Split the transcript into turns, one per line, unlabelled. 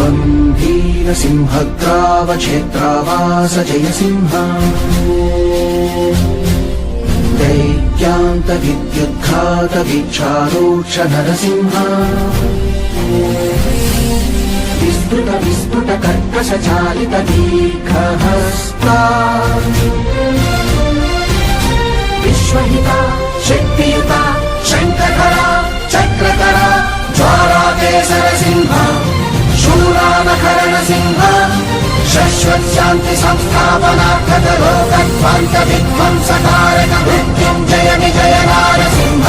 द्वन्द्वीरसिंहग्रावक्षेत्रावास जय सिंह दैत्यान्तविद्युद्घात वीक्षारोक्ष नरसिंह विस्तृत विस्फुट कर्कश चालित दीर्घहस्ता विश्वहिता शक्तियुता शङ्खधरा चक्रधरा ज्वालाकेसर सिंह शूरानकरण सिंह शाश्वत शांति संस्थापनार्थक लोकध्वंस विध्वंसकारक मृत्युंजय विजय नारसिंह